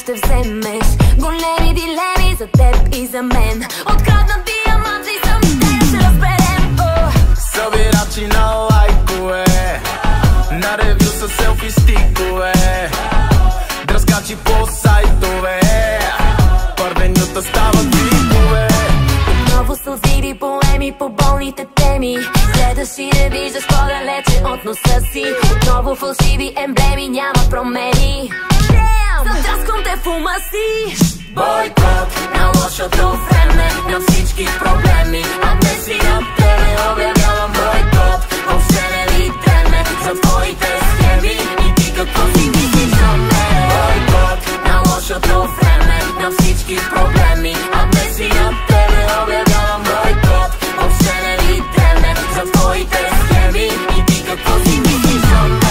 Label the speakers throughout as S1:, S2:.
S1: ще вземеш? Големи дилеми за теб и за мен. Откраднат диаманти съм и те да се разберем.
S2: Събирачи на лайкове, на ревю с селфи стикове, дръскачи по сайтове, първенюта стават видове.
S1: Отново сълзири поеми по болните теми. Гледаш и не виждаш по-далече от носа си. Отново фалшиви емблеми, няма промени. Затраскам те в ума си.
S2: Бойкот на лошото време, на всички проблеми. А днес и на тебе обявявам бойкот. Въобще не ли дреме за твоите схеми? И ти какво си мислиш за мен? Бойкот на лошото време, на всички проблеми. А днес и на тебе обявявам бойкот. Въобще не ли дреме за твоите схеми? И ти какво си мислиш за мен?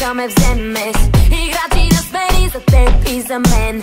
S1: Да ме вземеш. Играчи на смени за теб и за мен.